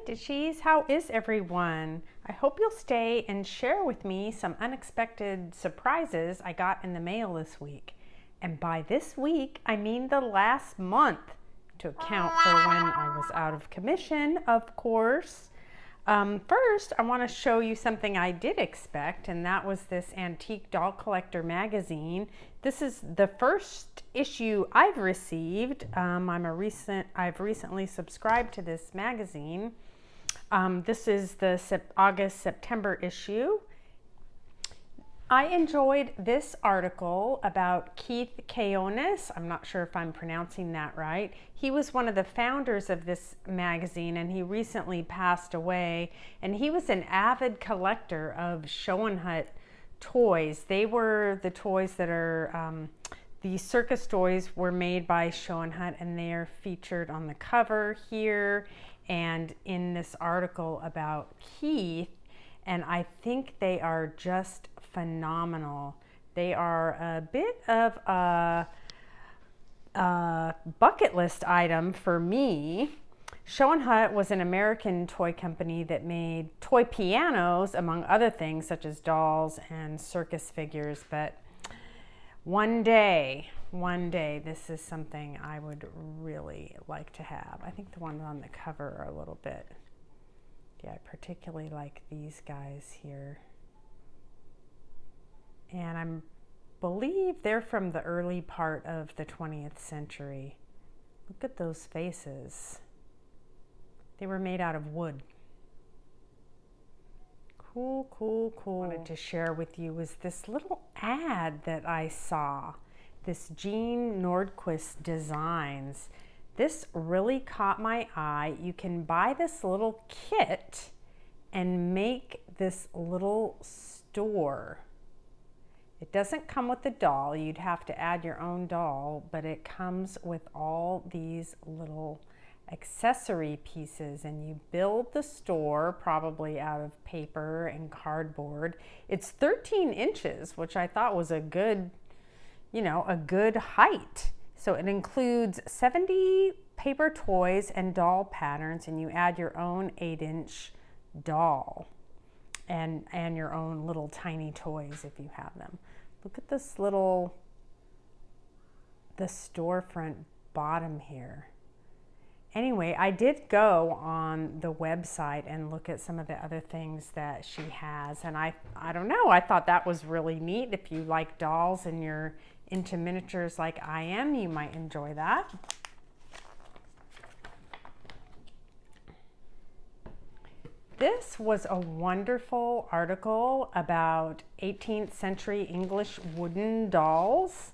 Dishies, how is everyone? I hope you'll stay and share with me some unexpected surprises I got in the mail this week. And by this week, I mean the last month, to account for when I was out of commission, of course. First, I want to show you something I did expect, and that was this Antique Doll Collector magazine. This is the first issue I've received. I've recently subscribed to this magazine. This is the August-September issue. I enjoyed this article about Keith Kaonis. I'm not sure if I'm pronouncing that right. He was one of the founders of this magazine, and he recently passed away. And he was an avid collector of Schoenhut toys. They were the toys that are, the circus toys were made by Schoenhut, and they are featured on the cover here and in this article about Keith. And I think they are just phenomenal. They are a bit of a bucket list item for me. Schoenhut was an American toy company that made toy pianos, among other things, such as dolls and circus figures. But one day, this is something I would really like to have. I think the ones on the cover are a little bit, yeah, I particularly like these guys here. And I believe they're from the early part of the 20th century. Look at those faces. They were made out of wood. Cool, cool, cool. What I wanted to share with you was this little ad that I saw. This Jean Nordquist Designs. This really caught my eye. You can buy this little kit and make this little store. It doesn't come with the doll. You'd have to add your own doll, but it comes with all these little accessory pieces, and you build the store probably out of paper and cardboard. It's 13 inches, which I thought was a good, a good height. So it includes 70 paper toys and doll patterns, and you add your own 8-inch doll and your own little tiny toys if you have them. Look at this the storefront bottom here. Anyway, I did go on the website and look at some of the other things that she has, and I don't know, I thought that was really neat. If you like dolls and you're into miniatures like I am, you might enjoy that. This was a wonderful article about 18th century English wooden dolls.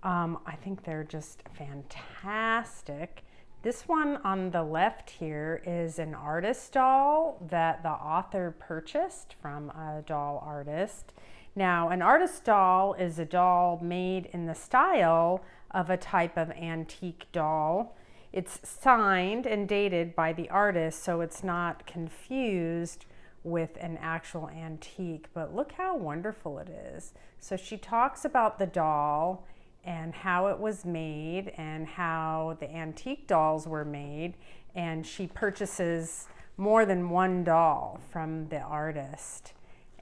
I think they're just fantastic. This one on the left here is an artist doll that the author purchased from a doll artist. Now, an artist doll is a doll made in the style of a type of antique doll. It's signed and dated by the artist, so it's not confused with an actual antique, but look how wonderful it is. So she talks about the doll and how it was made and how the antique dolls were made, and she purchases more than one doll from the artist.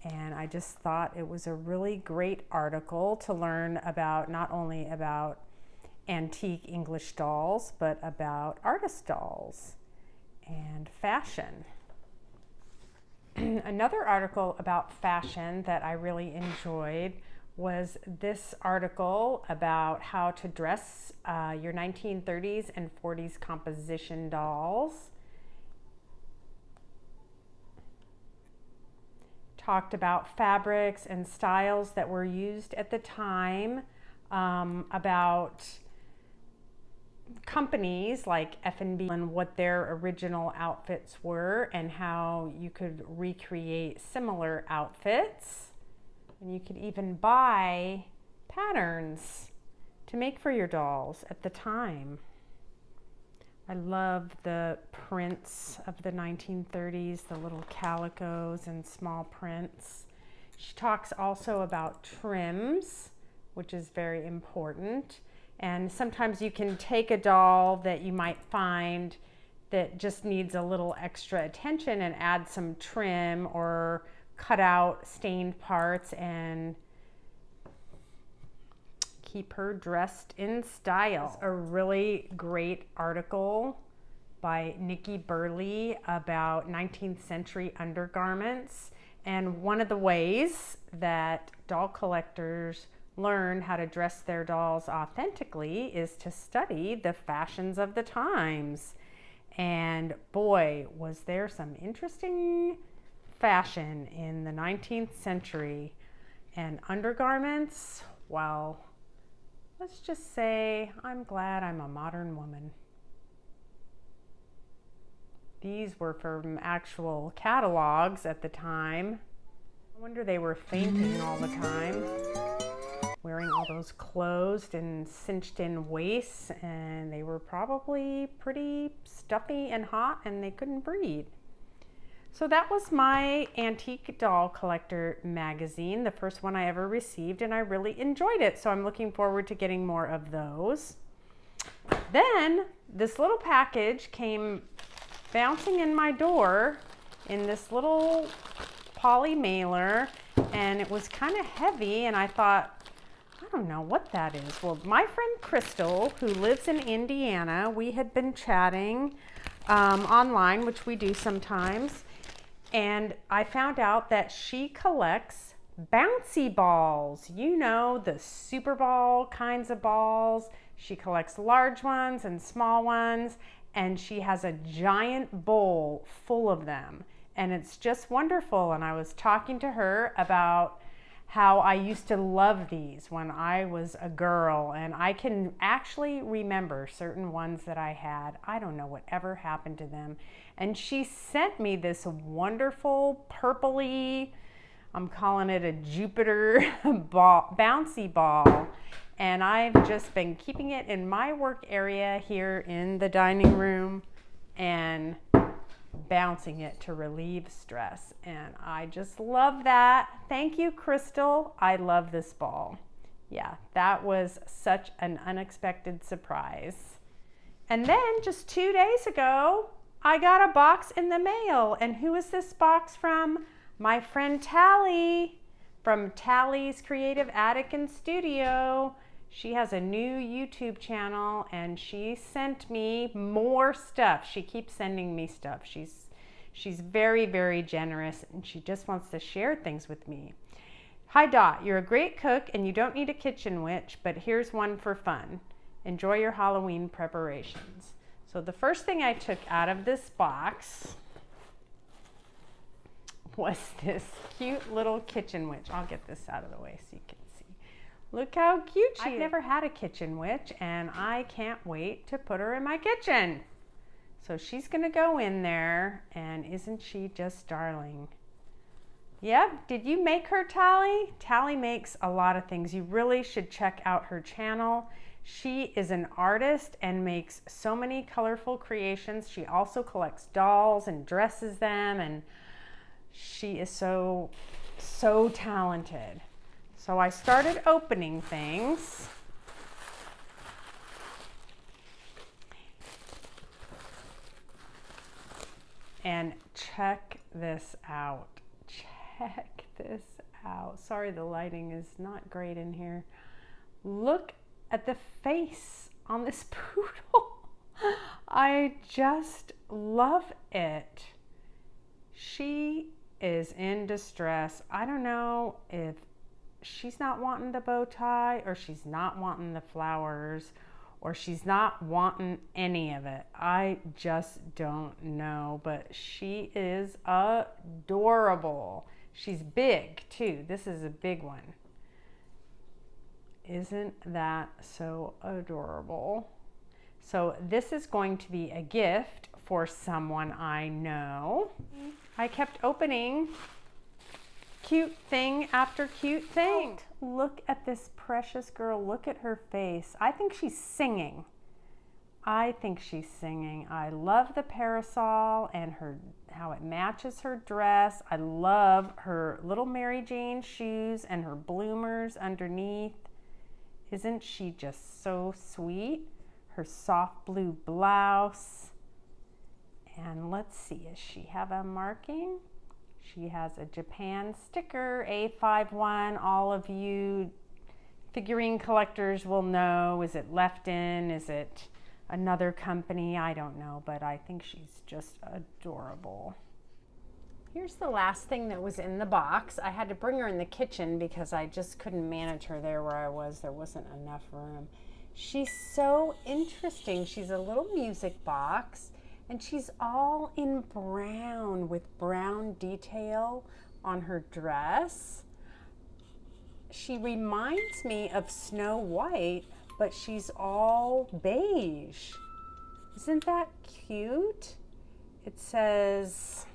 And I just thought it was a really great article to learn about, not only about antique English dolls, but about artist dolls and fashion. Another article about fashion that I really enjoyed was this article about how to dress your 1930s and 40s composition dolls. Talked about fabrics and styles that were used at the time, about companies like F&B and what their original outfits were and how you could recreate similar outfits. And you could even buy patterns to make for your dolls at the time. I love the prints of the 1930s, the little calicos and small prints. She talks also about trims, which is very important. And sometimes you can take a doll that you might find that just needs a little extra attention and add some trim or cut out stained parts and keep her dressed in style. A really great article by Nikki Burley about 19th century undergarments. And one of the ways that doll collectors learn how to dress their dolls authentically is to study the fashions of the times. And boy, was there some interesting fashion in the 19th century. And undergarments, well, let's just say I'm glad I'm a modern woman. These were from actual catalogs at the time. I wonder they were fainting all the time, wearing all those closed and cinched in waists, and they were probably pretty stuffy and hot and they couldn't breathe. So that was my Antique Doll Collector magazine, the first one I ever received, and I really enjoyed it. So I'm looking forward to getting more of those. Then this little package came bouncing in my door in this little poly mailer, and it was kind of heavy, and I thought, I don't know what that is. Well, my friend Crystal, who lives in Indiana, we had been chatting online, which we do sometimes, and I found out that she collects bouncy balls. You know, the Super Ball kinds of balls. She collects large ones and small ones, and she has a giant bowl full of them. And it's just wonderful. And I was talking to her about how I used to love these when I was a girl, and I can actually remember certain ones that I had. I don't know whatever happened to them. And she sent me this wonderful purpley, I'm calling it a Jupiter ball, bouncy ball. And I've just been keeping it in my work area here in the dining room and bouncing it to relieve stress. And I just love that. Thank you, Crystal. I love this ball. Yeah, that was such an unexpected surprise. And then just 2 days ago, I got a box in the mail. And who is this box from? My friend Tali from Tali's Creative Attic and Studio. She has a new YouTube channel, and she sent me more stuff. She keeps sending me stuff. She's very, very generous, and she just wants to share things with me. Hi Dot, you're a great cook and you don't need a kitchen witch, but here's one for fun. Enjoy your Halloween preparations. So the first thing I took out of this box was this cute little kitchen witch. I'll get this out of the way so you can see. Look how cute she is. I've never had a kitchen witch, and I can't wait to put her in my kitchen. So she's gonna go in there, and isn't she just darling? Yep, did you make her, Tali? Tali makes a lot of things. You really should check out her channel. She is an artist and makes so many colorful creations. She also collects dolls and dresses them, and she is so talented. So I started opening things. And check this out. Check this out. Sorry, the lighting is not great in here. Look at the face on this poodle. I just love it. She is in distress. I don't know if she's not wanting the bow tie, or she's not wanting the flowers, or she's not wanting any of it. I just don't know, but she is adorable. She's big too. This is a big one. Isn't that so adorable? So this is going to be a gift for someone I know. I kept opening cute thing after cute thing. Look at this precious girl. Look at her face. I think she's singing. I think she's singing. I love the parasol and how it matches her dress. I love her little Mary Jane shoes and her bloomers underneath. Isn't she just so sweet? Her soft blue blouse. And let's see, does she have a marking? She has a Japan sticker, A51. All of you figurine collectors will know. Is it Left In? Is it another company? I don't know, but I think she's just adorable. Here's the last thing that was in the box. I had to bring her in the kitchen because I just couldn't manage her there where I was. There wasn't enough room. She's so interesting. She's a little music box, and she's all in brown with brown detail on her dress. She reminds me of Snow White, but she's all beige. Isn't that cute? It says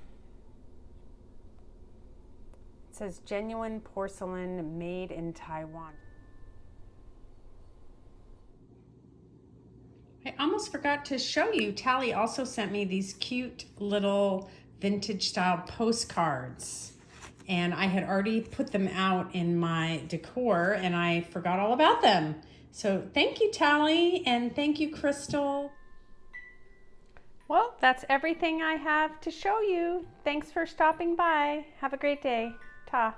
genuine porcelain made in Taiwan. I almost forgot to show you, Tali also sent me these cute little vintage style postcards. And I had already put them out in my decor and I forgot all about them. So thank you, Tali, and thank you, Crystal. Well, that's everything I have to show you. Thanks for stopping by. Have a great day. Ta.